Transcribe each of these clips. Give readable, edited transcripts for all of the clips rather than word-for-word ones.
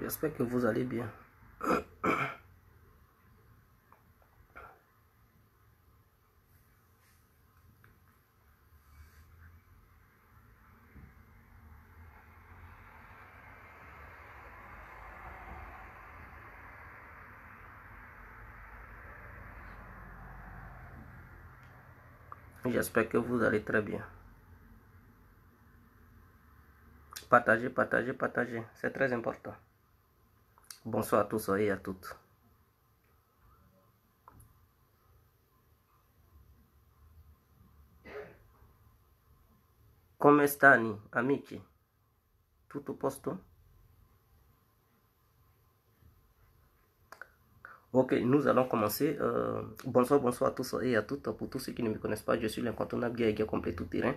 J'espère que vous allez bien. J'espère que vous allez très bien. Partagez, partagez, partagez. C'est très important. Bonsoir à tous et à toutes. Come stani, amici? Tutto posto? Ok, nous allons commencer. Bonsoir, bonsoir à tous et à toutes. Pour tous ceux qui ne me connaissent pas, je suis l'incontournable guerrier complet tout terrain.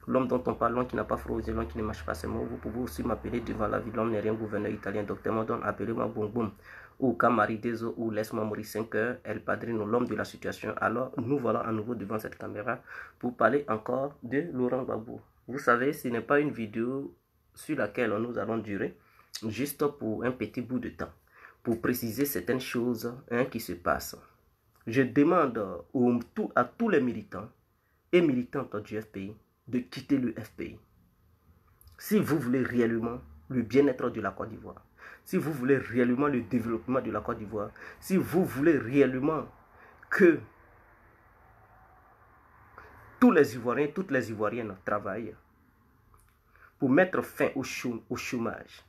L'homme dont on parle, l'homme qui n'a pas froid aux yeux, l'homme qui ne marche pas ses mots. Vous pouvez aussi m'appeler devant la vie. L'homme n'est rien, gouverneur italien, docteur Modon. Appelez-moi Boum Boum. Ou Camari Deso, ou Laisse-moi mourir 5 heures. El Padrino, l'homme de la situation. Alors, nous voilà à nouveau devant cette caméra pour parler encore de Laurent Gbagbo. Vous savez, ce n'est pas une vidéo sur laquelle nous allons durer, juste pour un petit bout de temps, pour préciser certaines choses qui se passent. Je demande à tous les militants et militantes du FPI de quitter le FPI. Si vous voulez réellement le bien-être de la Côte d'Ivoire, si vous voulez réellement le développement de la Côte d'Ivoire, si vous voulez réellement que tous les Ivoiriens, toutes les Ivoiriennes travaillent pour mettre fin au chômage,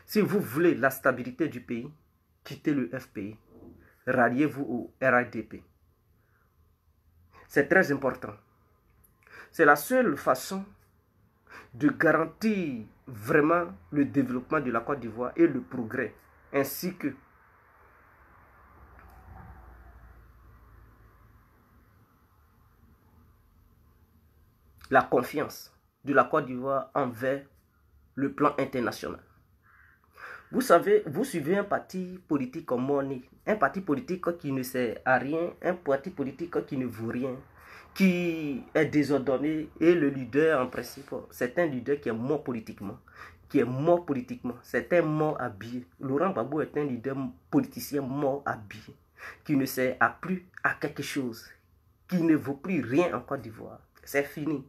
si vous voulez la stabilité du pays, quittez le FPI. Ralliez-vous au RADP. C'est très important. C'est la seule façon de garantir vraiment le développement de la Côte d'Ivoire et le progrès, ainsi que la confiance de la Côte d'Ivoire envers le plan international. Vous savez, vous suivez un parti politique comme Moni, un parti politique qui ne sert à rien, un parti politique qui ne vaut rien, qui est désordonné, et le leader en principe, c'est un leader qui est mort politiquement. C'est un mort habillé. Laurent Gbagbo est un leader politicien mort habillé, qui ne sert à plus à quelque chose, qui ne vaut plus rien en Côte d'Ivoire. C'est fini.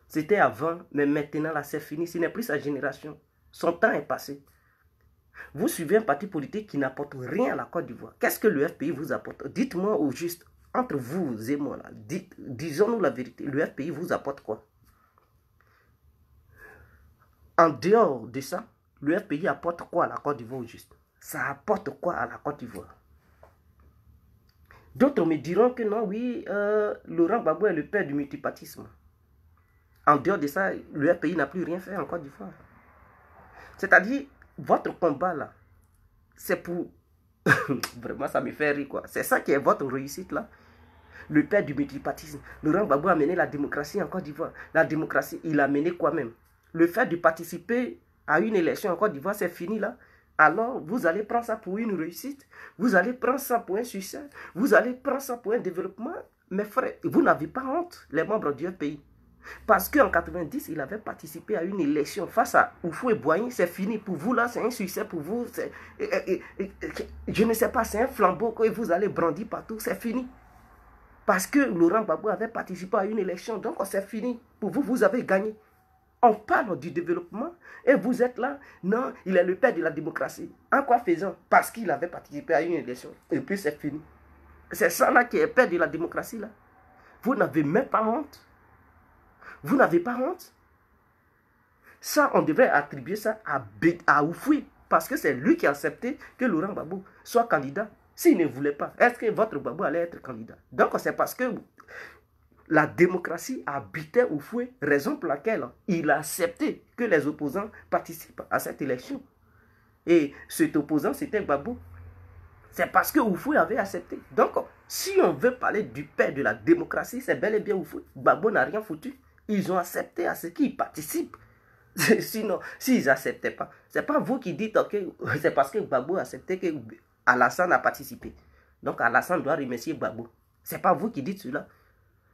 C'était avant, mais maintenant là c'est fini. Ce n'est plus sa génération. Son temps est passé. Vous suivez un parti politique qui n'apporte rien à la Côte d'Ivoire. Qu'est-ce que le FPI vous apporte? Dites-moi au juste, entre vous et moi, disons-nous la vérité, le FPI vous apporte quoi? En dehors de ça, le FPI apporte quoi à la Côte d'Ivoire au juste? Ça apporte quoi à la Côte d'Ivoire? D'autres me diront que non, oui, Laurent Gbagbo est le père du multipartisme. En dehors de ça, le FPI n'a plus rien fait en Côte d'Ivoire. C'est-à-dire, votre combat là, c'est pour... Vraiment, ça me fait rire quoi. C'est ça qui est votre réussite là. Le père du multipartisme. Laurent Gbagbo a mené la démocratie en Côte d'Ivoire. La démocratie, il a mené quoi même? Le fait de participer à une élection en Côte d'Ivoire, c'est fini là. Alors, vous allez prendre ça pour une réussite. Vous allez prendre ça pour un succès. Vous allez prendre ça pour un développement. Mes frères, vous n'avez pas honte, les membres du pays. Parce qu'en 90, il avait participé à une élection face à Houphouët-Boigny. C'est fini pour vous là, c'est un succès pour vous. Je ne sais pas, c'est un flambeau que vous allez brandir partout. C'est fini. Parce que Laurent Gbagbo avait participé à une élection. Donc c'est fini. Pour vous, vous avez gagné. On parle du développement et vous êtes là. Non, il est le père de la démocratie. En quoi faisant? Parce qu'il avait participé à une élection. Et puis c'est fini. C'est ça là qui est père de la démocratie là. Vous n'avez même pas honte. Vous n'avez pas honte? Ça, on devrait attribuer ça à Houphouët, parce que c'est lui qui a accepté que Laurent Gbagbo soit candidat. S'il ne voulait pas, est-ce que votre Gbagbo allait être candidat? Donc c'est parce que la démocratie habitait Houphouët, raison pour laquelle il a accepté que les opposants participent à cette élection. Et cet opposant, c'était Gbagbo. C'est parce que Houphouët avait accepté. Donc, si on veut parler du père de la démocratie, c'est bel et bien Houphouët. Gbagbo n'a rien foutu. Ils ont accepté à ce qu'ils participent. Sinon, s'ils n'acceptaient pas, c'est pas vous qui dites que c'est parce que Gbagbo a accepté que Alassane a participé. Donc Alassane doit remercier Gbagbo. C'est pas vous qui dites cela.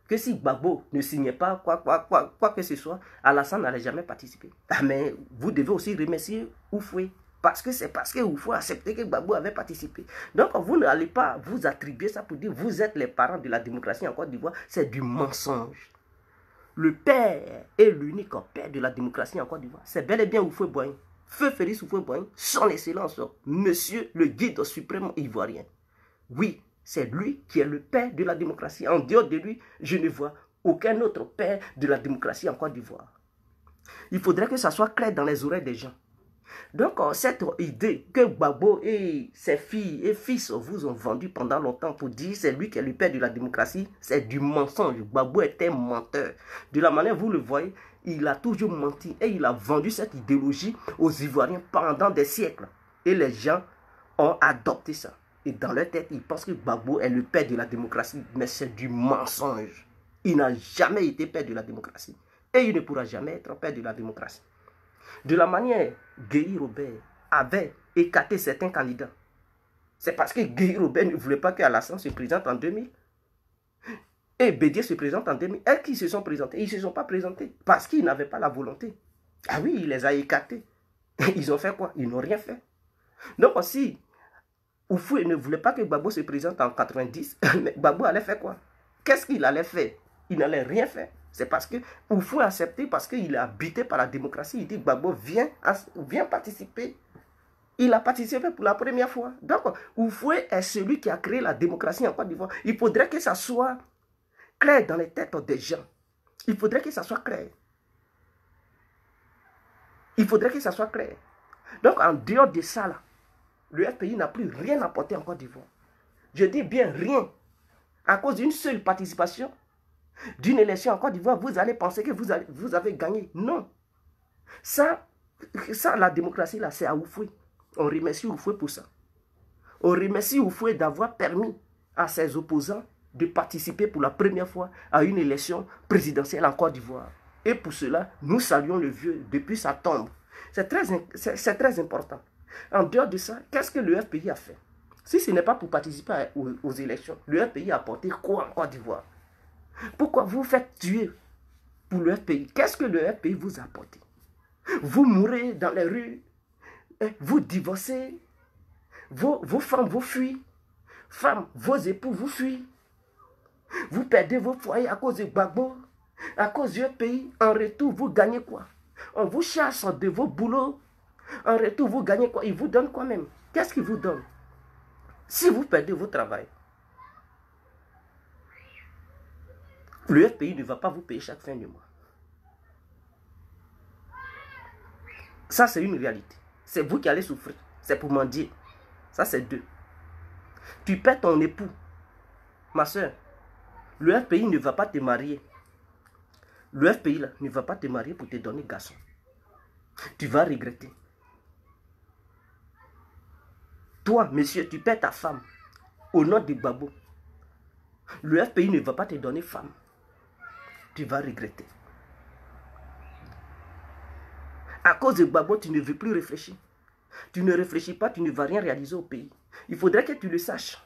Que si Gbagbo ne signait pas quoi que ce soit, Alassane n'allait jamais participer. Ah, mais vous devez aussi remercier Houphouët. Parce que c'est parce qu'il faut accepter que Gbagbo avait participé. Donc, vous n'allez pas vous attribuer ça pour dire vous êtes les parents de la démocratie en Côte d'Ivoire. C'est du mensonge. Le père est l'unique père de la démocratie en Côte d'Ivoire. C'est bel et bien Houphouët-Boigny. Feu Félix Houphouët-Boigny, son excellence, monsieur le guide suprême ivoirien. Oui, c'est lui qui est le père de la démocratie. En dehors de lui, je ne vois aucun autre père de la démocratie en Côte d'Ivoire. Il faudrait que ça soit clair dans les oreilles des gens. Donc, cette idée que Gbagbo et ses filles et fils vous ont vendu pendant longtemps pour dire c'est lui qui est le père de la démocratie, c'est du mensonge. Gbagbo est un menteur. De la manière vous le voyez, il a toujours menti et il a vendu cette idéologie aux Ivoiriens pendant des siècles. Et les gens ont adopté ça. Et dans leur tête, ils pensent que Gbagbo est le père de la démocratie, mais c'est du mensonge. Il n'a jamais été père de la démocratie. Et il ne pourra jamais être père de la démocratie. De la manière Guéhi Robert avait écarté certains candidats, c'est parce que Guéhi Robert ne voulait pas qu'Alassane se présente en 2000. Et Bédié se présente en 2000. Et qui se sont présentés? Ils ne se sont pas présentés parce qu'ils n'avaient pas la volonté. Ah oui, il les a écartés. Ils ont fait quoi? Ils n'ont rien fait. Donc si Oufoué ne voulait pas que Gbagbo se présente en 90, mais Gbagbo allait faire quoi? Qu'est-ce qu'il allait faire? Il n'allait rien faire. C'est parce que Oufoué a accepté, parce qu'il est habité par la démocratie. Il dit Gbagbo viens participer. Il a participé pour la première fois. Donc Oufoué est celui qui a créé la démocratie en Côte d'Ivoire. Il faudrait que ça soit clair dans les têtes des gens. Il faudrait que ça soit clair. Il faudrait que ça soit clair. Donc en dehors de ça, là, le FPI n'a plus rien apporté en Côte d'Ivoire. Je dis bien rien. À cause d'une seule participation d'une élection en Côte d'Ivoire, vous allez penser que vous avez gagné. Non. Ça, la démocratie, là, c'est à Oufoué. On remercie Oufoué pour ça. On remercie Oufoué d'avoir permis à ses opposants de participer pour la première fois à une élection présidentielle en Côte d'Ivoire. Et pour cela, nous saluons le vieux depuis sa tombe. C'est très important. En dehors de ça, qu'est-ce que le FPI a fait? Si ce n'est pas pour participer aux élections, le FPI a apporté quoi en Côte d'Ivoire? Pourquoi vous faites tuer pour le FPI? Qu'est-ce que le FPI vous a apporté? Vous mourrez dans les rues, vous divorcez, vos femmes vous fuient, femmes, vos époux vous fuient, vous perdez vos foyers à cause de Gbagbo, à cause du FPI. En retour, vous gagnez quoi? On vous chasse de vos boulots. En retour, vous gagnez quoi? Ils vous donnent quoi même? Qu'est-ce qu'ils vous donnent? Si vous perdez votre travail, le FPI ne va pas vous payer chaque fin du mois. Ça, c'est une réalité. C'est vous qui allez souffrir. C'est pour mendier. Ça, c'est deux. Tu perds ton époux. Ma soeur, le FPI ne va pas te marier. Le FPI là, ne va pas te marier pour te donner garçon. Tu vas regretter. Toi, monsieur, tu perds ta femme au nom de Gbagbo. Le FPI ne va pas te donner femme. Tu vas regretter. À cause de Gbagbo, tu ne veux plus réfléchir. Tu ne réfléchis pas, tu ne vas rien réaliser au pays. Il faudrait que tu le saches.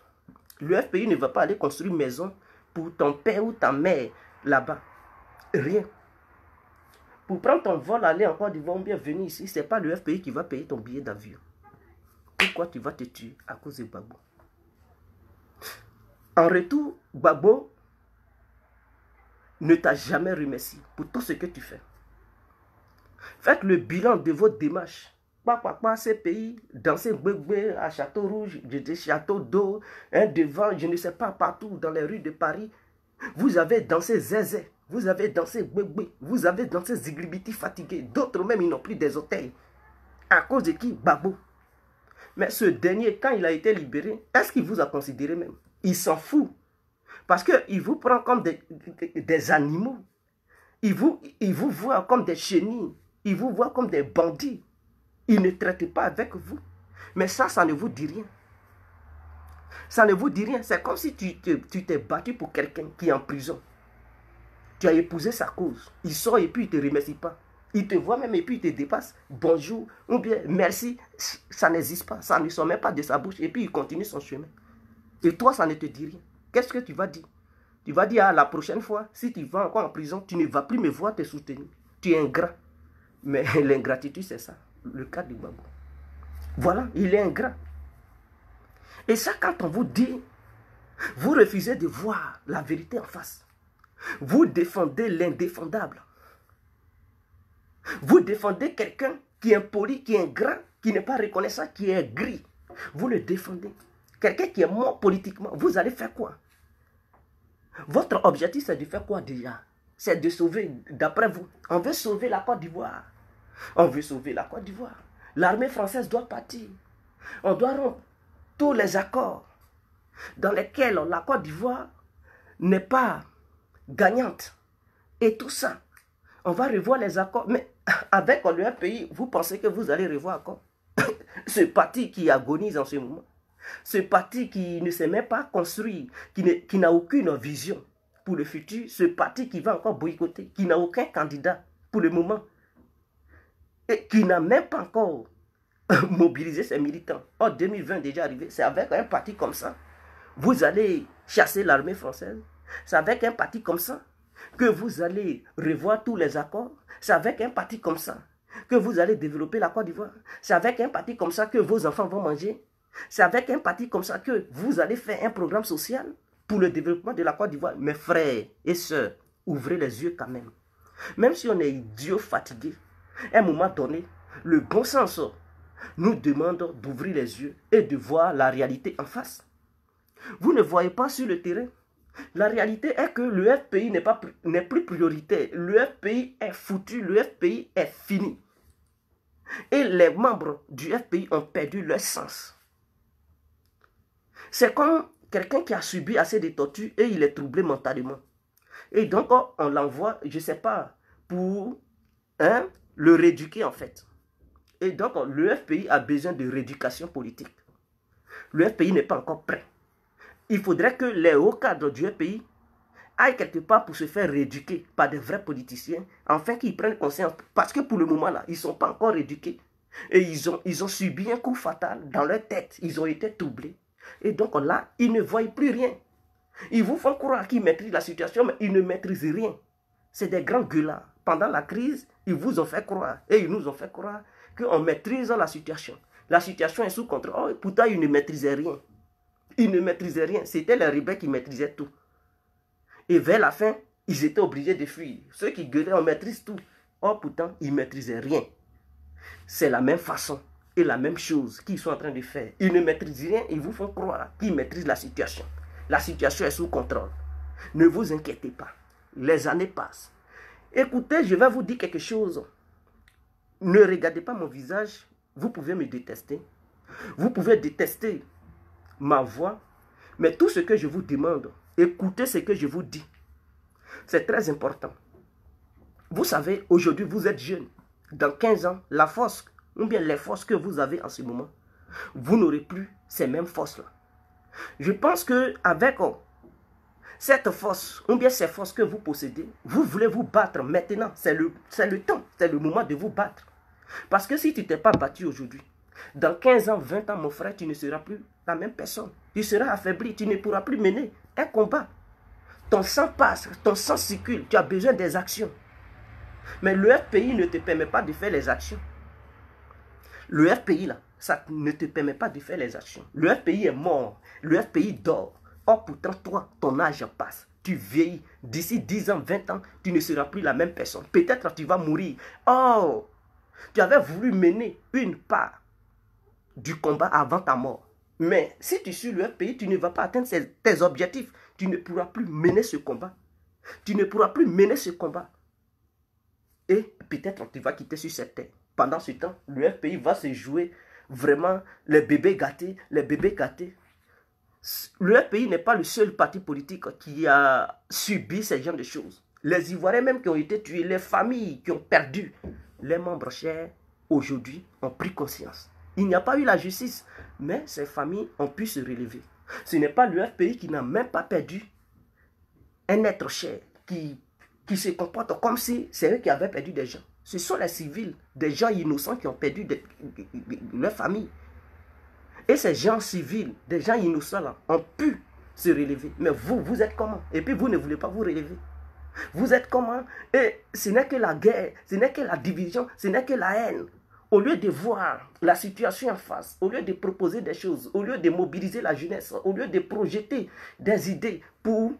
Le FPI ne va pas aller construire une maison pour ton père ou ta mère là-bas. Rien. Pour prendre ton vol, aller en Côte d'Ivoire, bien venir ici, ce n'est pas le FPI qui va payer ton billet d'avion. Pourquoi tu vas te tuer à cause de Gbagbo? En retour, Gbagbo ne t'a jamais remercié pour tout ce que tu fais. Faites le bilan de votre démarche. Ces pays, danser Gbegbe à Château Rouge, des châteaux d'eau, devant, je ne sais pas, partout dans les rues de Paris. Vous avez dansé Zézé, vous avez dansé Gbegbe, vous avez dansé Ziglibiti fatigué. D'autres même, ils n'ont plus des hôtels. À cause de qui? Gbagbo. Mais ce dernier, quand il a été libéré, est-ce qu'il vous a considéré même? Il s'en fout. Parce qu'il vous prend comme des animaux. Il vous voit comme des chenilles. Il vous voit comme des bandits. Il ne traite pas avec vous. Mais ça ne vous dit rien. Ça ne vous dit rien. C'est comme si tu t'es battu pour quelqu'un qui est en prison. Tu as épousé sa cause. Il sort et puis il ne te remercie pas. Il te voit même et puis il te dépasse. Bonjour ou bien merci. Ça n'existe pas. Ça ne sort même pas de sa bouche. Et puis il continue son chemin. Et toi, ça ne te dit rien. Qu'est-ce que tu vas dire? Tu vas dire, la prochaine fois, si tu vas encore en prison, tu ne vas plus me voir te soutenir. Tu es ingrat. Mais l'ingratitude, c'est ça. Le cas de Gbagbo. Voilà, il est ingrat. Et ça, quand on vous dit, vous refusez de voir la vérité en face. Vous défendez l'indéfendable. Vous défendez quelqu'un qui est impoli, qui est ingrat, qui n'est pas reconnaissant, qui est gris. Vous le défendez. Quelqu'un qui est mort politiquement, vous allez faire quoi? Votre objectif, c'est de faire quoi déjà? C'est de sauver, d'après vous. On veut sauver la Côte d'Ivoire. On veut sauver la Côte d'Ivoire. L'armée française doit partir. On doit rompre tous les accords dans lesquels la Côte d'Ivoire n'est pas gagnante. Et tout ça, on va revoir les accords. Mais avec le pays, vous pensez que vous allez revoir encore? Ce parti qui agonise en ce moment. Ce parti qui ne s'est même pas construit, qui n'a aucune vision pour le futur. Ce parti qui va encore boycotter, qui n'a aucun candidat pour le moment. Et qui n'a même pas encore mobilisé ses militants. En 2020 déjà arrivé, c'est avec un parti comme ça. Vous allez chasser l'armée française. C'est avec un parti comme ça que vous allez revoir tous les accords. C'est avec un parti comme ça que vous allez développer la Côte d'Ivoire. C'est avec un parti comme ça que vos enfants vont manger. C'est avec un parti comme ça que vous allez faire un programme social pour le développement de la Côte d'Ivoire. Mes frères et sœurs, ouvrez les yeux quand même. Même si on est idiot fatigué, à un moment donné, le bon sens nous demande d'ouvrir les yeux et de voir la réalité en face. Vous ne voyez pas sur le terrain. La réalité est que le FPI n'est plus prioritaire. Le FPI est foutu, le FPI est fini. Et les membres du FPI ont perdu leur sens. C'est comme quelqu'un qui a subi assez de tortures et il est troublé mentalement. Et donc on l'envoie, je ne sais pas, pour le rééduquer en fait. Et donc le FPI a besoin de rééducation politique. Le FPI n'est pas encore prêt. Il faudrait que les hauts cadres du FPI aillent quelque part pour se faire rééduquer par des vrais politiciens, afin qu'ils prennent conscience. Parce que pour le moment là, ils ne sont pas encore rééduqués. Et ils ont subi un coup fatal dans leur tête. Ils ont été troublés. Et donc là, ils ne voient plus rien. Ils vous font croire qu'ils maîtrisent la situation, mais ils ne maîtrisent rien. C'est des grands gueulards. Pendant la crise, ils vous ont fait croire, et ils nous ont fait croire qu'on maîtrise la situation. La situation est sous contrôle. Oh, pourtant, ils ne maîtrisaient rien. Ils ne maîtrisaient rien. C'était les rebelles qui maîtrisaient tout. Et vers la fin, ils étaient obligés de fuir. Ceux qui gueulaient, on maîtrise tout. Oh, pourtant, ils ne maîtrisaient rien. C'est la même façon et la même chose qu'ils sont en train de faire. Ils ne maîtrisent rien, ils vous font croire qu'ils maîtrisent la situation. La situation est sous contrôle. Ne vous inquiétez pas. Les années passent. Écoutez, je vais vous dire quelque chose. Ne regardez pas mon visage. Vous pouvez me détester. Vous pouvez détester ma voix. Mais tout ce que je vous demande, écoutez ce que je vous dis. C'est très important. Vous savez, aujourd'hui, vous êtes jeune. Dans 15 ans, la force, ou bien les forces que vous avez en ce moment, vous n'aurez plus ces mêmes forces-là. Je pense qu'avec cette force, ou bien ces forces que vous possédez, vous voulez vous battre maintenant. C'est le temps, c'est le moment de vous battre. Parce que si tu ne t'es pas battu aujourd'hui, dans 15 ans, 20 ans, mon frère, tu ne seras plus la même personne. Tu seras affaibli, tu ne pourras plus mener un combat. Ton sang passe, ton sang circule, tu as besoin des actions. Mais le FPI ne te permet pas de faire les actions. Le FPI, là, ça ne te permet pas de faire les actions. Le FPI est mort. Le FPI dort. Or, pourtant, toi, ton âge passe. Tu vieillis. D'ici 10 ans, 20 ans, tu ne seras plus la même personne. Peut-être tu vas mourir. Oh, tu avais voulu mener une part du combat avant ta mort. Mais si tu suis le FPI, tu ne vas pas atteindre tes objectifs. Tu ne pourras plus mener ce combat. Tu ne pourras plus mener ce combat. Et peut-être tu vas quitter sur cette terre. Pendant ce temps, le FPI va se jouer vraiment les bébés gâtés, les bébés gâtés. Le FPI n'est pas le seul parti politique qui a subi ce genre de choses. Les Ivoiriens même qui ont été tués, les familles qui ont perdu les membres chers, aujourd'hui ont pris conscience. Il n'y a pas eu la justice, mais ces familles ont pu se relever. Ce n'est pas le FPI qui n'a même pas perdu un être cher, qui se comportent comme si c'est eux qui avaient perdu des gens. Ce sont les civils, des gens innocents qui ont perdu leur famille. Et ces gens civils, des gens innocents là, ont pu se relever. Mais vous êtes comment? Et puis vous ne voulez pas vous relever. Vous êtes comment? Et ce n'est que la guerre, ce n'est que la division, ce n'est que la haine. au lieu de voir la situation en face, au lieu de proposer des choses, au lieu de mobiliser la jeunesse, au lieu de projeter des idées pour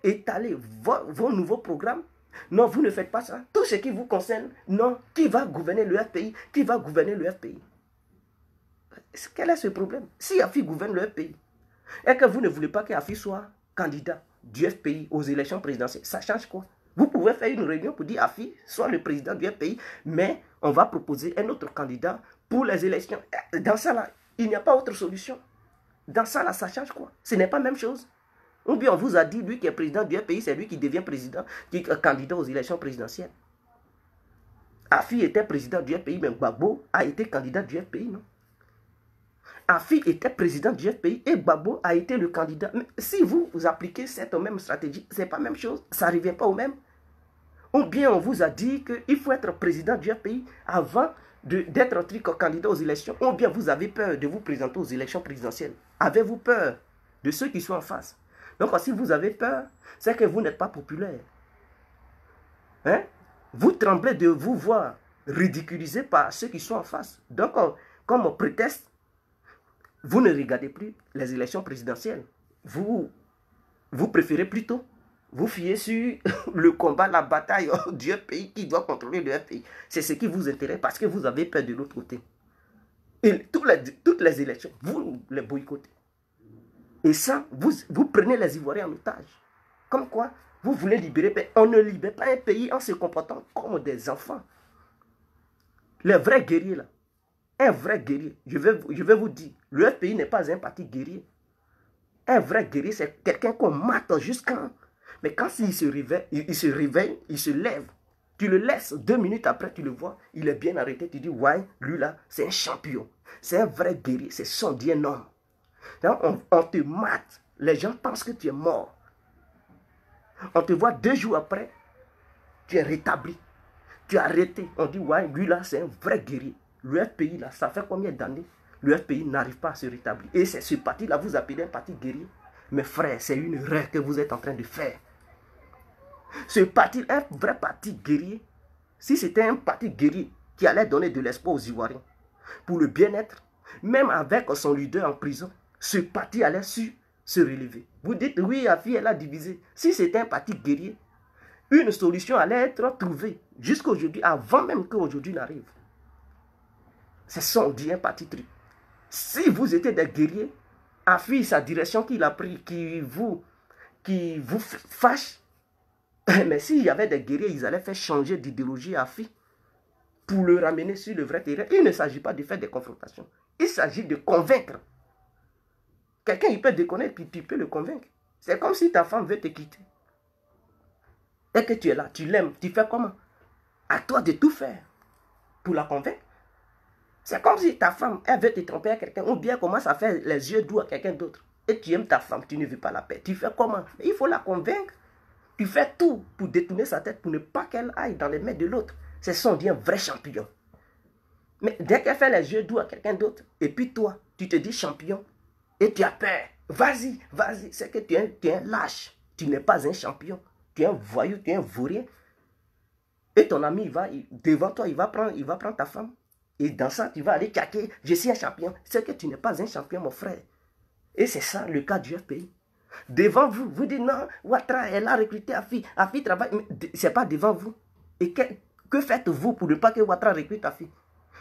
étaler vos nouveaux programmes, non, vous ne faites pas ça. Tout ce qui vous concerne, non, qui va gouverner le FPI? Qui va gouverner le FPI? Quel est ce problème? Si Afi gouverne le FPI, et que vous ne voulez pas qu'Afi soit candidat du FPI aux élections présidentielles, ça change quoi? Vous pouvez faire une réunion pour dire Afi soit le président du FPI, mais on va proposer un autre candidat pour les élections. Dans ça, là, il n'y a pas autre solution. Dans ça, là, ça change quoi? Ce n'est pas la même chose. Ou bien on vous a dit, lui qui est président du FPI, c'est lui qui devient président, qui est candidat aux élections présidentielles. Afi était président du FPI, mais Gbagbo a été candidat du FPI, non? Afi était président du FPI et Gbagbo a été le candidat. Mais si vous appliquez cette même stratégie, ce n'est pas la même chose. Ça ne revient pas au même. Ou bien on vous a dit qu'il faut être président du FPI avant d'être candidat aux élections. Ou bien vous avez peur de vous présenter aux élections présidentielles. Avez-vous peur de ceux qui sont en face? Donc si vous avez peur, c'est que vous n'êtes pas populaire. Hein? Vous tremblez de vous voir ridiculisé par ceux qui sont en face. Donc comme prétexte, vous ne regardez plus les élections présidentielles. Vous préférez plutôt vous fier sur le combat, la bataille du FPI qui doit contrôler le FPI. C'est ce qui vous intéresse parce que vous avez peur de l'autre côté. Et toutes les élections, vous les boycottez. Et ça, vous prenez les Ivoiriens en otage. Comme quoi, vous voulez libérer. On ne libère pas un pays en se comportant comme des enfants. Les vrais guerriers là. Un vrai guerrier, je vais vous dire, le FPI n'est pas un parti guerrier. Un vrai guerrier, c'est quelqu'un qu'on mate jusqu'à... Mais quand il se réveille, il se lève. Tu le laisses 2 minutes après, tu le vois, il est bien arrêté. Tu dis, ouais, lui là, c'est un champion. C'est un vrai guerrier, c'est son Dieu nom. On te mate. Les gens pensent que tu es mort. On te voit 2 jours après, tu es rétabli. Tu es arrêté. On dit, ouais, lui là, c'est un vrai guerrier. Le FPI, là, ça fait combien d'années? Le FPI n'arrive pas à se rétablir. Et c'est ce parti-là, vous appelez un parti guerrier. Mais frère, c'est une erreur que vous êtes en train de faire. Ce parti, un vrai parti guerrier, si c'était un parti guerrier qui allait donner de l'espoir aux Ivoiriens, pour le bien-être, même avec son leader en prison, ce parti allait se relever. Vous dites, oui, Afi, elle a divisé. Si c'était un parti guerrier, une solution allait être trouvée jusqu'à aujourd'hui, avant même qu'aujourd'hui n'arrive. C'est son dit un parti truc. Si vous étiez des guerriers, Afi, sa direction qu'il a pris, qui vous fâche, mais s'il y avait des guerriers, ils allaient faire changer d'idéologie à Afi pour le ramener sur le vrai terrain. Il ne s'agit pas de faire des confrontations. Il s'agit de convaincre. Quelqu'un, il peut déconner, puis tu peux le convaincre. C'est comme si ta femme veut te quitter. Et que tu es là, tu l'aimes, tu fais comment? À toi de tout faire pour la convaincre. C'est comme si ta femme, elle veut te tromper à quelqu'un, ou bien commence à faire les yeux doux à quelqu'un d'autre. Et tu aimes ta femme, tu ne veux pas la paix. Tu fais comment? Il faut la convaincre. Tu fais tout pour détourner sa tête, pour ne pas qu'elle aille dans les mains de l'autre. C'est son dit un vrai champion. Mais dès qu'elle fait les yeux doux à quelqu'un d'autre, et puis toi, tu te dis champion, et tu as peur. Vas-y, vas-y. C'est que tu es un lâche. Tu n'es pas un champion. Tu es un voyou, tu es un vaurien. Et ton ami, devant toi, il va prendre ta femme. Et dans ça, tu vas aller tchaquer, je suis un champion. C'est que tu n'es pas un champion, mon frère. Et c'est ça le cas du FPI. Devant vous, vous dites non, Ouattara, elle a recruté Afi. Afi travaille, mais ce n'est pas devant vous. Et que faites-vous pour ne pas que Ouattara recrute Afi?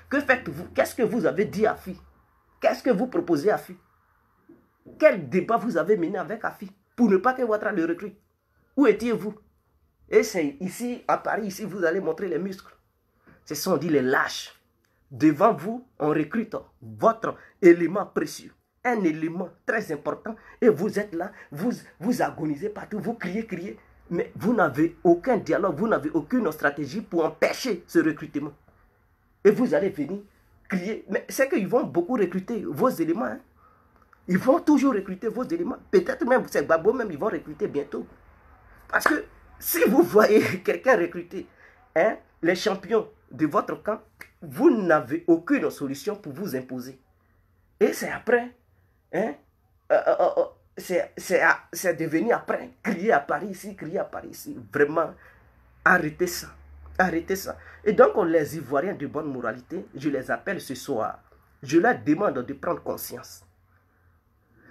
Que faites-vous? Qu'est-ce que vous avez dit à Afi? Qu'est-ce que vous proposez à Afi? Quel débat vous avez mené avec Afi pour ne pas que Ouattara le recrute? Où étiez-vous? Et c'est ici, à Paris, ici, vous allez montrer les muscles. Ce sont dit les lâches. Devant vous, on recrute votre élément précieux. Un élément très important. Et vous êtes là, vous agonisez partout, vous criez. Mais vous n'avez aucun dialogue, vous n'avez aucune stratégie pour empêcher ce recrutement. Et vous allez venir crier. Mais c'est qu'ils vont beaucoup recruter vos éléments. Hein. Ils vont toujours recruter vos éléments. Peut-être même, c'est Gbagbo même, ils vont recruter bientôt. Parce que si vous voyez quelqu'un recruter, hein, les champions de votre camp, vous n'avez aucune solution pour vous imposer. Et c'est après, hein, c'est devenu après, crier à Paris ici, crier à Paris ici. Vraiment, arrêtez ça. Arrêtez ça. Et donc, les Ivoiriens de bonne moralité, je les appelle ce soir. Je leur demande de prendre conscience.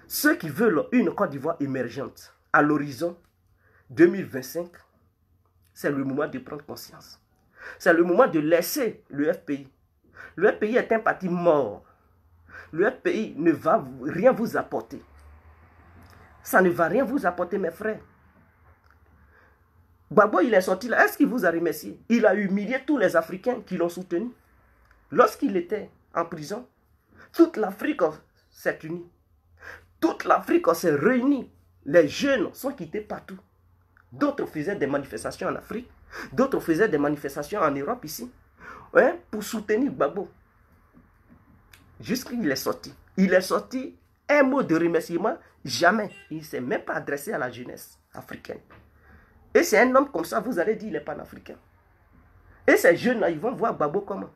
Ceux qui veulent une Côte d'Ivoire émergente à l'horizon 2025, c'est le moment de prendre conscience. C'est le moment de laisser le FPI. Le FPI est un parti mort. Le FPI ne va rien vous apporter. Ça ne va rien vous apporter, mes frères. Gbagbo, il est sorti là. Est-ce qu'il vous a remercié? Il a humilié tous les Africains qui l'ont soutenu. Lorsqu'il était en prison, toute l'Afrique s'est unie. Toute l'Afrique s'est réunie. Les jeunes sont quittés partout. D'autres faisaient des manifestations en Afrique. D'autres faisaient des manifestations en Europe ici. Hein, pour soutenir Gbagbo. Jusqu'il est sorti. Il est sorti, un mot de remerciement, jamais. Il ne s'est même pas adressé à la jeunesse africaine. Et c'est un homme comme ça, vous allez dire, il est panafricain. Et ces jeunes-là, ils vont voir Gbagbo comment?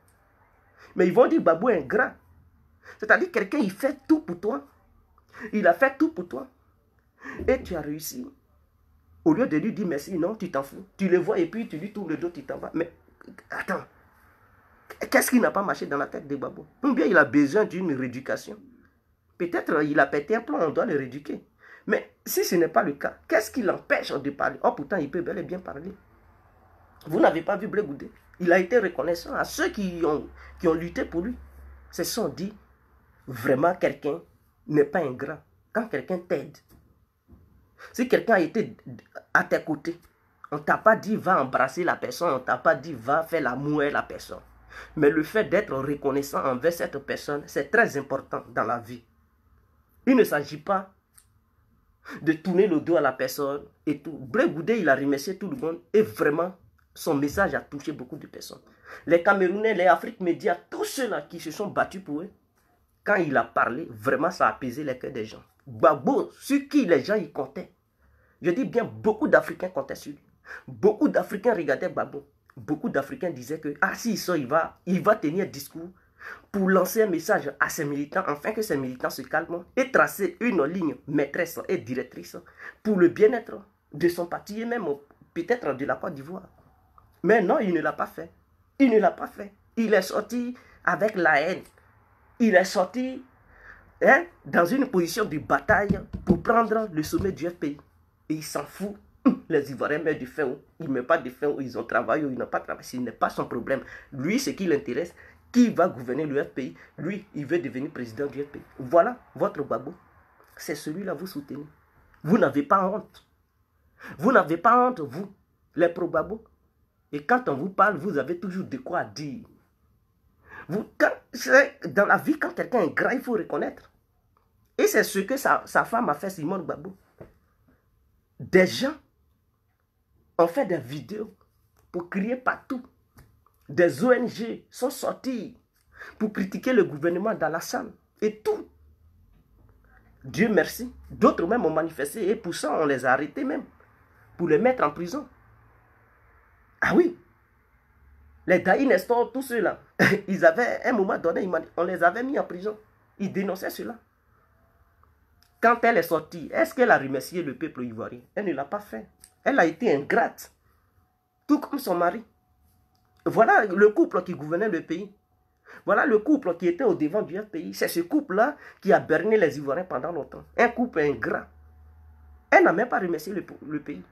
Mais ils vont dire Gbagbo est ingrat. C'est-à-dire quelqu'un, il fait tout pour toi. Il a fait tout pour toi. Et tu as réussi. Au lieu de lui dire merci, non, tu t'en fous. Tu le vois et puis tu lui tournes le dos, tu t'en vas. Mais attends. Qu'est-ce qui n'a pas marché dans la tête de Gbagbo? Ou bien il a besoin d'une rééducation. Peut-être il a pété un plomb, on doit le rééduquer. Mais si ce n'est pas le cas, qu'est-ce qui l'empêche de parler? Oh, pourtant, il peut bel et bien parler. Vous n'avez pas vu Blé Goudé? Il a été reconnaissant à ceux qui ont lutté pour lui. Se sont dit, vraiment, quelqu'un n'est pas ingrat. Quand quelqu'un t'aide, si quelqu'un a été à tes côtés, on ne t'a pas dit, va embrasser la personne, on ne t'a pas dit, va faire l'amour à la personne. Mais le fait d'être reconnaissant envers cette personne, c'est très important dans la vie. Il ne s'agit pas de tourner le dos à la personne et tout. Blé Goudé, il a remercié tout le monde et vraiment, son message a touché beaucoup de personnes. Les Camerounais, les Afrique Média, tous ceux-là qui se sont battus pour eux, quand il a parlé, vraiment, ça a apaisé les cœurs des gens. Gbagbo, sur qui les gens y comptaient. Je dis bien, beaucoup d'Africains comptaient sur lui. Beaucoup d'Africains regardaient Gbagbo. Beaucoup d'Africains disaient que, ah, si il sort, il va tenir un discours pour lancer un message à ses militants, afin que ces militants se calment et tracer une ligne maîtresse et directrice pour le bien-être de son parti et même peut-être de la Côte d'Ivoire. Mais non, il ne l'a pas fait. Il ne l'a pas fait. Il est sorti avec la haine. Il est sorti dans une position de bataille pour prendre le sommet du FPI. Et il s'en fout. Les Ivoiriens mettent du fin haut. Il ne met pas de fin haut. Ils ont travaillé ou ils n'ont pas travaillé. Ce n'est pas son problème. Lui, ce qui l'intéresse, qui va gouverner le FPI? Lui, il veut devenir président du FPI. Voilà votre Gbagbo. C'est celui-là vous soutenez. Vous n'avez pas honte. Vous n'avez pas honte, vous, les pro-Gbagbo. Et quand on vous parle, vous avez toujours de quoi dire. Dans la vie, quand quelqu'un est gras, il faut reconnaître. Et c'est ce que sa femme a fait, Simone Gbagbo. Des gens ont fait des vidéos pour crier partout. Des ONG sont sortis pour critiquer le gouvernement d'Alassane et tout. Dieu merci. D'autres même ont manifesté et pour ça on les a arrêtés même. Pour les mettre en prison. Ah oui. Les Daï Nestor, tous ceux-là, ils avaient, à un moment donné, on les avait mis en prison. Ils dénonçaient cela. Quand elle est sortie, est-ce qu'elle a remercié le peuple ivoirien? Elle ne l'a pas fait. Elle a été ingrate. Tout comme son mari. Voilà le couple qui gouvernait le pays. Voilà le couple qui était au devant du FPI. C'est ce couple-là qui a berné les Ivoiriens pendant longtemps. Un couple ingrat. Elle n'a même pas remercié le pays.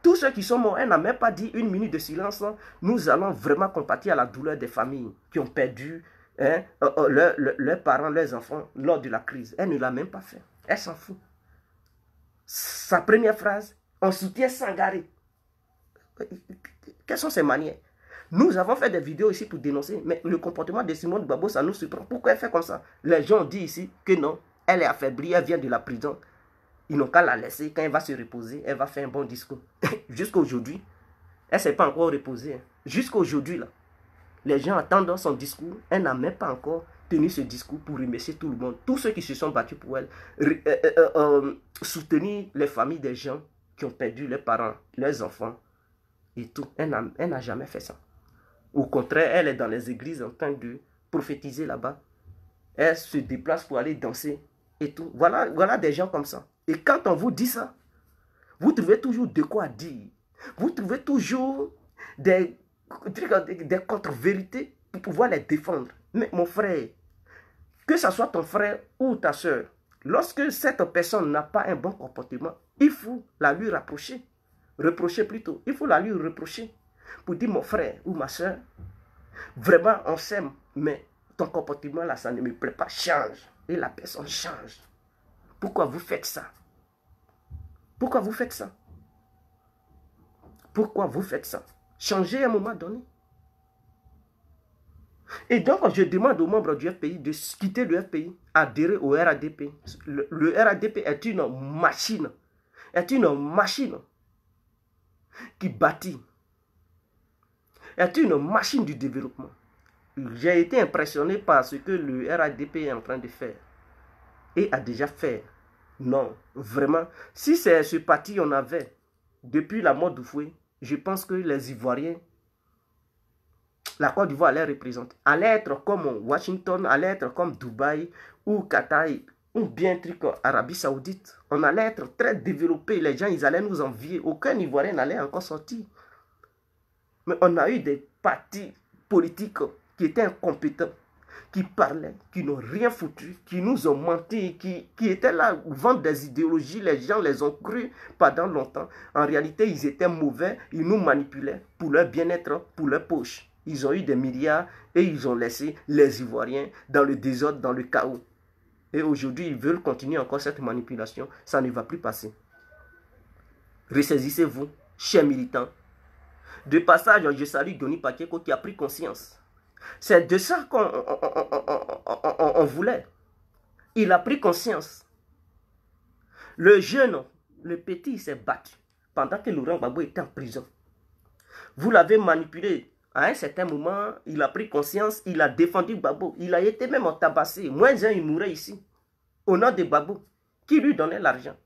Tous ceux qui sont morts, elle n'a même pas dit une minute de silence. Nous allons vraiment compatir à la douleur des familles qui ont perdu leurs parents, leurs enfants lors de la crise. Elle ne l'a même pas fait. Elle s'en fout. Sa première phrase, on soutient Sangaré. Quelles sont ses manières? Nous avons fait des vidéos ici pour dénoncer, mais le comportement de Simone Gbagbo, ça nous surprend. Pourquoi elle fait comme ça? Les gens disent ici que non, elle est affaiblie, elle vient de la prison. Ils n'ont qu'à la laisser. Quand elle va se reposer, elle va faire un bon discours. Jusqu'à aujourd'hui, elle ne s'est pas encore reposée. Jusqu'à aujourd'hui, là, les gens attendent son discours. Elle n'a même pas encore tenu ce discours pour remercier tout le monde. Tous ceux qui se sont battus pour elle. Soutenir les familles des gens qui ont perdu leurs parents, leurs enfants et tout. Elle n'a jamais fait ça. Au contraire, elle est dans les églises en train de prophétiser là-bas. Elle se déplace pour aller danser et tout. Voilà des gens comme ça. Et quand on vous dit ça, vous trouvez toujours de quoi dire. Vous trouvez toujours des des contre-vérités pour pouvoir les défendre. Mais mon frère, que ce soit ton frère ou ta soeur, lorsque cette personne n'a pas un bon comportement, il faut la lui rapprocher. Reprocher plutôt. Il faut la lui reprocher. Pour dire, mon frère ou ma soeur, vraiment on s'aime, mais ton comportement là, ça ne me plaît pas. Change. Et la personne change. Pourquoi vous faites ça? Pourquoi vous faites ça? Pourquoi vous faites ça? Changez à un moment donné. Et donc, je demande aux membres du FPI de quitter le FPI, adhérer au RADP. Le RADP est une machine. Est une machine qui bâtit. Est une machine du développement. J'ai été impressionné par ce que le RADP est en train de faire. Et a déjà fait. Non, vraiment. Si c'est ce parti qu'on avait depuis la mort d'Oufoué, je pense que les Ivoiriens, la Côte d'Ivoire allait représenter, allait être comme Washington, allait être comme Dubaï ou Qatar ou bien truc Arabie Saoudite. On allait être très développé. Les gens, ils allaient nous envier. Aucun Ivoirien n'allait encore sortir. Mais on a eu des partis politiques qui étaient incompétents, qui parlaient, qui n'ont rien foutu, qui nous ont menti, qui étaient là, vendent des idéologies, les gens les ont cru pendant longtemps. En réalité, ils étaient mauvais, ils nous manipulaient pour leur bien-être, pour leur poche. Ils ont eu des milliards et ils ont laissé les Ivoiriens dans le désordre, dans le chaos. Et aujourd'hui, ils veulent continuer encore cette manipulation. Ça ne va plus passer. Ressaisissez-vous, chers militants. De passage, je salue Goni Pakeko qui a pris conscience. C'est de ça qu'on voulait. Il a pris conscience. Le jeune, le petit, s'est battu pendant que Laurent Gbagbo était en prison. Vous l'avez manipulé. À un certain moment, il a pris conscience, il a défendu Gbagbo. Il a été même tabassé. Moins un, il mourait ici. Au nom de Gbagbo. Qui lui donnait l'argent?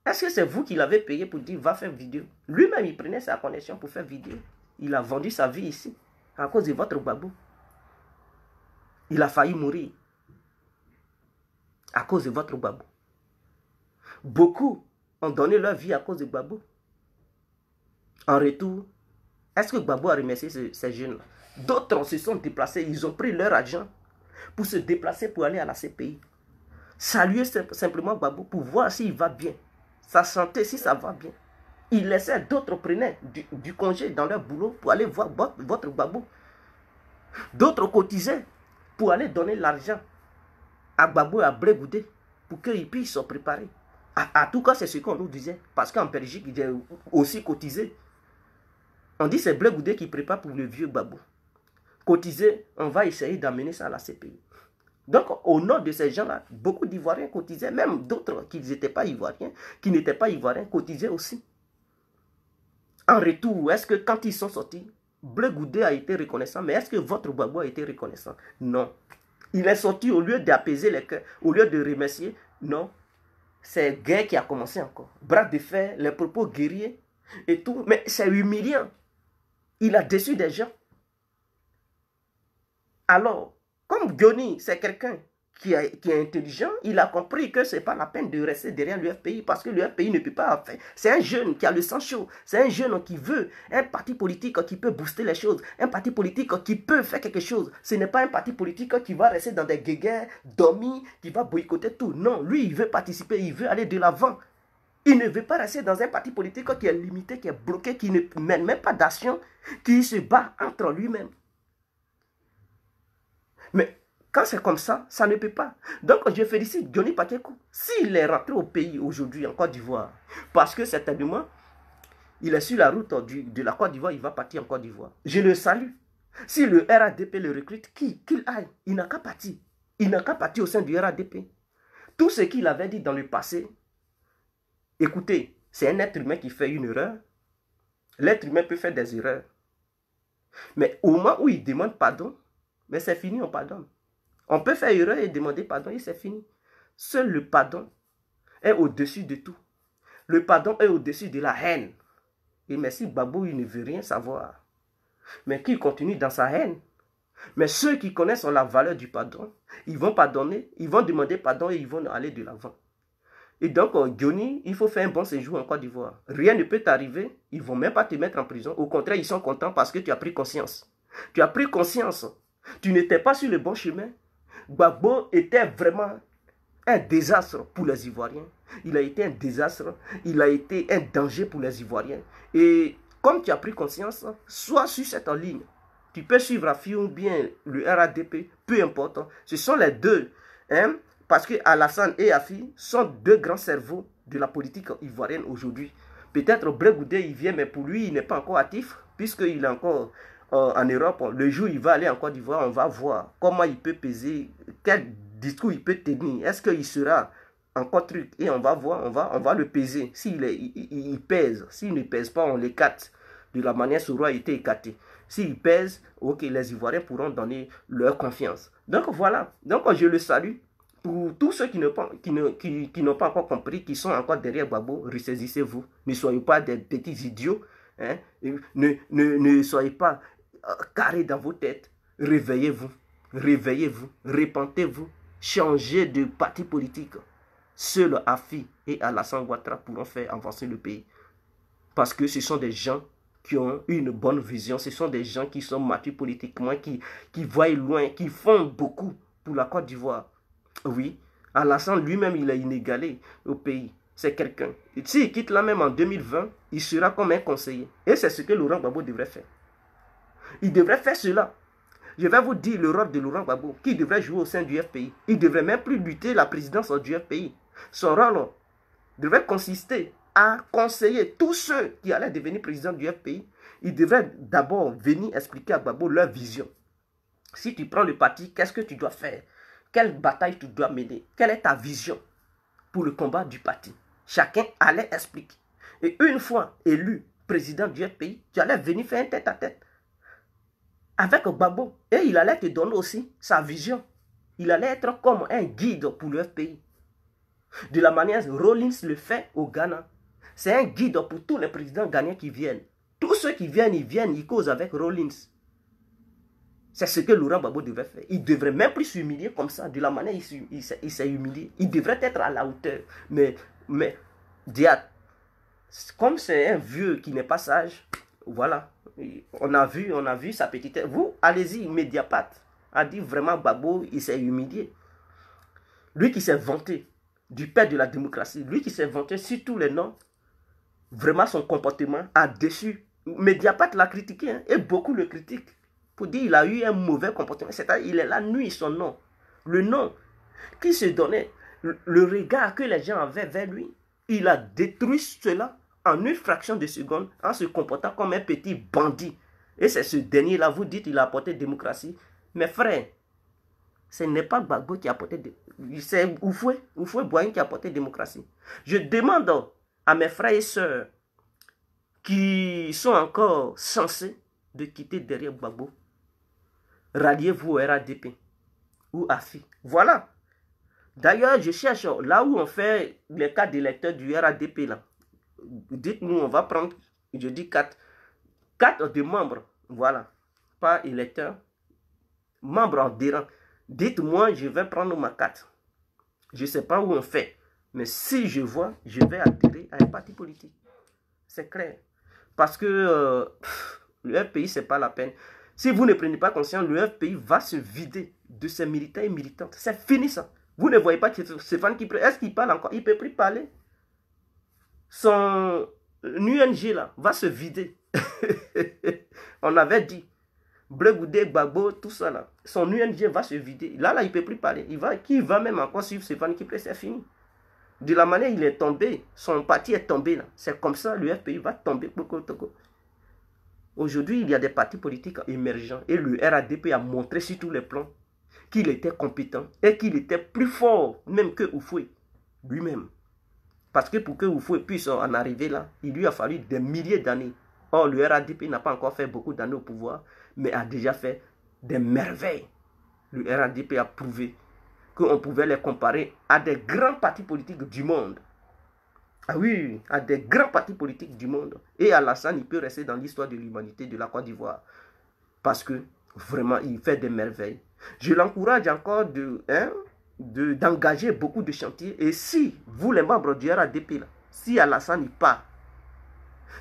Est-ce que c'est vous qui l'avez payé pour dire va faire vidéo? Lui-même, il prenait sa connexion pour faire vidéo. Il a vendu sa vie ici. À cause de votre Gbagbo. Il a failli mourir. À cause de votre Gbagbo. Beaucoup ont donné leur vie à cause de Gbagbo. En retour, est-ce que Gbagbo a remercié ces jeunes-là? D'autres se sont déplacés, ils ont pris leur argent pour se déplacer pour aller à la CPI. Saluer simplement Gbagbo pour voir s'il va bien. Sa santé, si ça va bien. Il laissait d'autres prenaient du congé dans leur boulot pour aller voir votre Gbagbo. D'autres cotisaient pour aller donner l'argent à Gbagbo et à Blé Goudé pour qu'ils puissent se préparer. En tout cas, c'est ce qu'on nous disait. Parce qu'en Belgique, ils ont aussi cotisé. On dit que c'est Blé Goudé qui prépare pour le vieux Gbagbo. Cotiser, on va essayer d'amener ça à la CPI. Donc, au nom de ces gens-là, beaucoup d'Ivoiriens cotisaient, même d'autres qui n'étaient pas Ivoiriens, cotisaient aussi. En retour, est-ce que quand ils sont sortis, Blé Goudé a été reconnaissant, mais est-ce que votre Gbagbo a été reconnaissant? Non. Il est sorti au lieu d'apaiser les cœurs, au lieu de remercier, non. C'est guerre qui a commencé encore. Bras de fer, les propos guerriers et tout, mais c'est humiliant. Il a déçu des gens. Alors, comme Goni, c'est quelqu'un qui est intelligent, il a compris que ce n'est pas la peine de rester derrière le FPI parce que le FPI ne peut pas faire. C'est un jeune qui a le sang chaud. C'est un jeune qui veut un parti politique qui peut booster les choses. Un parti politique qui peut faire quelque chose. Ce n'est pas un parti politique qui va rester dans des guéguerres, dormir, qui va boycotter tout. Non, lui, il veut participer, il veut aller de l'avant. Il ne veut pas rester dans un parti politique qui est limité, qui est bloqué, qui ne mène même pas d'action, qui se bat entre lui-même. Mais quand c'est comme ça, ça ne peut pas. Donc je félicite Goni Pakeko. S'il est rentré au pays aujourd'hui en Côte d'Ivoire, parce que certainement, il est sur la route de la Côte d'Ivoire, il va partir en Côte d'Ivoire. Je le salue. Si le RADP le recrute, qu'il aille. Il n'a qu'à partir. Il n'a qu'à partir au sein du RADP. Tout ce qu'il avait dit dans le passé, écoutez, c'est un être humain qui fait une erreur. L'être humain peut faire des erreurs. Mais au moment où il demande pardon, mais c'est fini, on pardonne. On peut faire erreur et demander pardon et c'est fini. Seul le pardon est au-dessus de tout. Le pardon est au-dessus de la haine. Et merci Gbagbo, il ne veut rien savoir. Mais qu'il continue dans sa haine. Mais ceux qui connaissent la valeur du pardon, ils vont pardonner, ils vont demander pardon et ils vont aller de l'avant. Et donc, Johnny, il faut faire un bon séjour en Côte d'Ivoire. Rien ne peut t'arriver. Ils ne vont même pas te mettre en prison. Au contraire, ils sont contents parce que tu as pris conscience. Tu as pris conscience. Tu n'étais pas sur le bon chemin. Gbagbo était vraiment un désastre pour les Ivoiriens. Il a été un désastre. Il a été un danger pour les Ivoiriens. Et comme tu as pris conscience, sois sur cette ligne. Tu peux suivre Afi ou bien le RADP, peu importe. Ce sont les deux. Hein? Parce que Alassane et Afi sont deux grands cerveaux de la politique ivoirienne aujourd'hui. Peut-être Blé Goudé, il vient, mais pour lui, il n'est pas encore actif, puisqu'il est encore en Europe. Le jour où il va aller en Côte d'Ivoire, on va voir comment il peut peser, quel discours il peut tenir. Est-ce qu'il sera encore truc? Et on va voir, on va le peser. S'il il pèse, s'il ne pèse pas, on l'écarte de la manière Soro a été écarté. S'il pèse, ok, les Ivoiriens pourront donner leur confiance. Donc voilà, donc je le salue. Pour tous ceux qui n'ont pas encore compris, qui sont encore derrière Gbagbo, ressaisissez-vous. Ne soyez pas des petits idiots. Hein? Ne soyez pas carrés dans vos têtes. Réveillez-vous. Réveillez-vous. Repentez-vous. Changez de parti politique. Seuls Afi et Alassane Ouattara pourront faire avancer le pays. Parce que ce sont des gens qui ont une bonne vision. Ce sont des gens qui sont matures politiquement, qui voient loin, qui font beaucoup pour la Côte d'Ivoire. Oui, Alassane lui-même, il est inégalé au pays. C'est quelqu'un. S'il quitte là même en 2020, il sera comme un conseiller. Et c'est ce que Laurent Gbagbo devrait faire. Il devrait faire cela. Je vais vous dire le rôle de Laurent Gbagbo, qui devrait jouer au sein du FPI. Il ne devrait même plus lutter la présidence du FPI. Son rôle devrait consister à conseiller tous ceux qui allaient devenir président du FPI. Il devrait d'abord venir expliquer à Gbagbo leur vision. Si tu prends le parti, qu'est-ce que tu dois faire? Quelle bataille tu dois mener? Quelle est ta vision pour le combat du parti? Chacun allait expliquer. Et une fois élu président du FPI, tu allais venir faire un tête-à-tête avec Gbagbo. Et il allait te donner aussi sa vision. Il allait être comme un guide pour le FPI. De la manière dont Rawlings le fait au Ghana. C'est un guide pour tous les présidents ghanéens qui viennent. Tous ceux qui viennent, ils causent avec Rawlings. C'est ce que Laurent Gbagbo devrait faire. Il ne devrait même plus s'humilier comme ça, de la manière dont il s'est humilié. Il devrait être à la hauteur. Mais comme c'est un vieux qui n'est pas sage, voilà. On a vu sa petite... Vous, allez-y, Mediapart a dit vraiment Gbagbo, il s'est humilié. Lui qui s'est vanté du père de la démocratie, lui qui s'est vanté sur tous les noms, vraiment son comportement a déçu. Mediapart l'a critiqué, hein, et beaucoup le critiquent. Pour dire qu'il a eu un mauvais comportement. C'est-à-dire il est là, nuit son nom. Le nom qui se donnait, le regard que les gens avaient vers lui, il a détruit cela en une fraction de seconde en se comportant comme un petit bandit. Et c'est ce dernier-là, vous dites, il a apporté démocratie. Mes frères, ce n'est pas Gbagbo qui a apporté... C'est Oufoué Boigny qui a apporté démocratie. Je demande à mes frères et sœurs qui sont encore censés de quitter derrière Gbagbo. Ralliez-vous au RADP ou AFI. Voilà. D'ailleurs, je cherche là où on fait les cas d'électeurs du RADP. Là. Dites-nous, on va prendre, je dis 4 de membres. Voilà. Pas électeurs. Membres adhérents. Dites-moi, je vais prendre ma carte. Je ne sais pas où on fait. Mais si je vois, je vais adhérer à un parti politique. C'est clair. Parce que le FPI, ce n'est pas la peine. Si vous ne prenez pas conscience, le FPI va se vider de ses militants et militantes. C'est fini ça. Vous ne voyez pas que Stéphane Kipré, est-ce qu'il parle encore? Il ne peut plus parler. Son UNG là va se vider. On avait dit. Blé Goudé, Gbagbo, tout ça là. Son UNG va se vider. Là, il ne peut plus parler. Qui va même encore suivre Stéphane Kipré, c'est fini. De la manière il est tombé, son parti est tombé là. C'est comme ça, le FPI va tomber. Aujourd'hui, il y a des partis politiques émergents et le RADP a montré sur tous les plans qu'il était compétent et qu'il était plus fort même que Oufoué lui-même. Parce que pour que Oufoué puisse en arriver là, il lui a fallu des milliers d'années. Or, le RADP n'a pas encore fait beaucoup d'années au pouvoir, mais a déjà fait des merveilles. Le RADP a prouvé qu'on pouvait les comparer à des grands partis politiques du monde. Ah oui, à des grands partis politiques du monde. Et Alassane, il peut rester dans l'histoire de l'humanité de la Côte d'Ivoire. Parce que, vraiment, il fait des merveilles. Je l'encourage encore d'engager beaucoup de chantiers. Et si vous, les membres du RADP, là, si Alassane y part,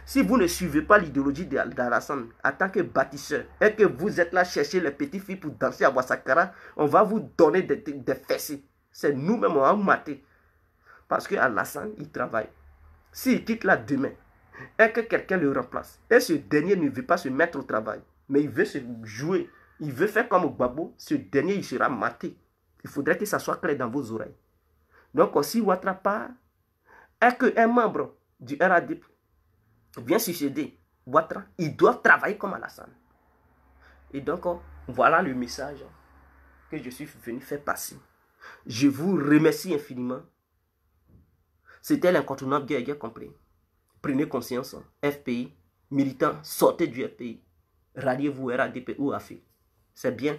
si vous ne suivez pas l'idéologie d'Alassane en tant que bâtisseur et que vous êtes là chercher les petites filles pour danser à Ouassakara, on va vous donner des fessées. C'est nous-mêmes, on va vous mater. Parce que Alassane, il travaille. S'il quitte là demain et que quelqu'un le remplace, et ce dernier ne veut pas se mettre au travail, mais il veut se jouer, il veut faire comme Gbagbo, ce dernier, il sera maté. Il faudrait que ça soit clair dans vos oreilles. Donc, si Ouattara part, et qu'un membre du RADP vient succéder Ouattara, ils doivent travailler comme Alassane. Et donc, voilà le message que je suis venu faire passer. Je vous remercie infiniment. C'était l'incontournable guerre complet. Prenez conscience, FPI, militants, sortez du FPI. Ralliez-vous RADP ou AFI. C'est bien.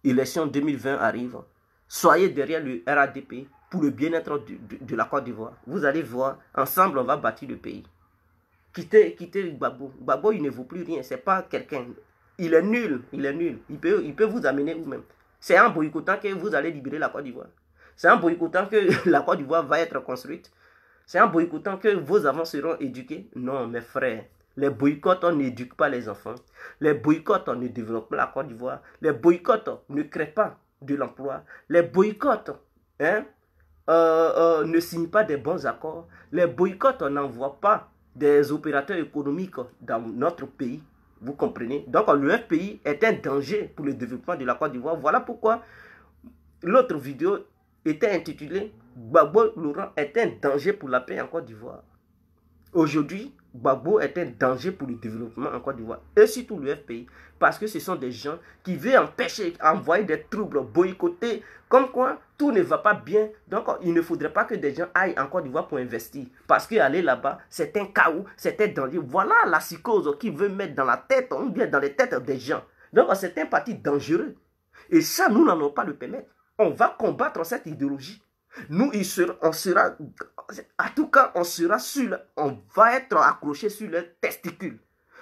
Élection 2020 arrive. Soyez derrière le RADP pour le bien-être de la Côte d'Ivoire. Vous allez voir, ensemble, on va bâtir le pays. Quittez Gbagbo. Gbagbo, il ne vaut plus rien. C'est pas quelqu'un. Il est nul. Il est nul. Il peut vous amener vous-même. C'est en boycottant que vous allez libérer la Côte d'Ivoire. C'est en boycottant que la Côte d'Ivoire va être construite. C'est en boycottant que vos enfants seront éduqués. Non, mes frères. Les boycotts, on n'éduque pas les enfants. Les boycotts, on ne développe pas la Côte d'Ivoire. Les boycotts ne créent pas de l'emploi. Les boycotts ne signent pas des bons accords. Les boycotts, on n'envoie pas des opérateurs économiques dans notre pays. Vous comprenez? Donc, le FPI est un danger pour le développement de la Côte d'Ivoire. Voilà pourquoi l'autre vidéo était intitulée « Gbagbo Laurent est un danger pour la paix en Côte d'Ivoire ». Aujourd'hui, Gbagbo est un danger pour le développement en Côte d'Ivoire et surtout le FPI parce que ce sont des gens qui veulent empêcher, envoyer des troubles, boycotter, comme quoi tout ne va pas bien. Donc, il ne faudrait pas que des gens aillent en Côte d'Ivoire pour investir parce qu'aller là-bas, c'est un chaos, c'est un danger. Voilà la psychose qui veut mettre dans la tête, ou bien dans les têtes des gens. Donc, c'est un parti dangereux et ça, nous n'allons pas le permettre. On va combattre cette idéologie. Nous, on sera, en tout cas, on va être accroché sur les testicules.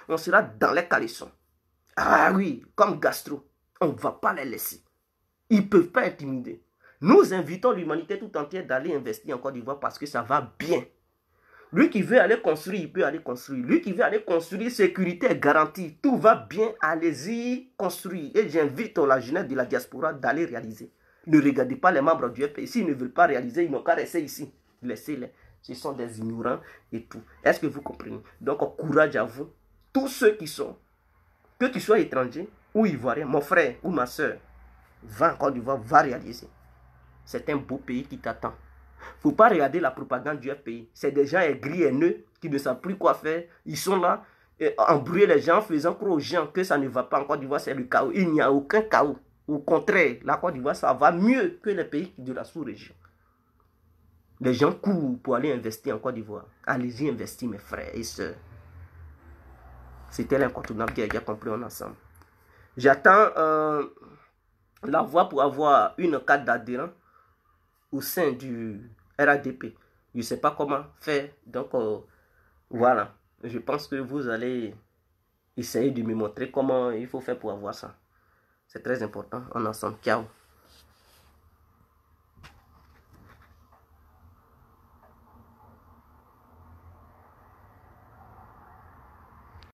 On sera dans les caleçons. Ah oui, comme Gastro. On ne va pas les laisser. Ils ne peuvent pas intimider. Nous invitons l'humanité tout entière d'aller investir en Côte d'Ivoire parce que ça va bien. Lui qui veut aller construire, il peut aller construire. Lui qui veut aller construire, sécurité est garantie. Tout va bien, allez-y construire. Et j'invite la jeunesse de la diaspora d'aller réaliser. Ne regardez pas les membres du FPI. S'ils ne veulent pas réaliser, ils n'ont qu'à rester ici. Laissez-les. Ce sont des ignorants et tout. Est-ce que vous comprenez? Donc, courage à vous. Tous ceux qui sont, que tu sois étranger ou ivoirien, mon frère ou ma soeur, va en Côte d'Ivoire, va réaliser. C'est un beau pays qui t'attend. Il ne faut pas regarder la propagande du FPI. C'est des gens aigris, haineux, qui ne savent plus quoi faire. Ils sont là, embrouiller les gens, faisant croire aux gens que ça ne va pas en Côte d'Ivoire, c'est le chaos. Il n'y a aucun chaos. Au contraire, la Côte d'Ivoire, ça va mieux que les pays de la sous-région. Les gens courent pour aller investir en Côte d'Ivoire. Allez-y investir, mes frères et sœurs. C'était l'incontournable qui a compris ensemble. J'attends la voie pour avoir une carte d'adhérent au sein du RADP. Je ne sais pas comment faire. Donc, voilà. Je pense que vous allez essayer de me montrer comment il faut faire pour avoir ça. C'est très important. En ensemble. Ciao.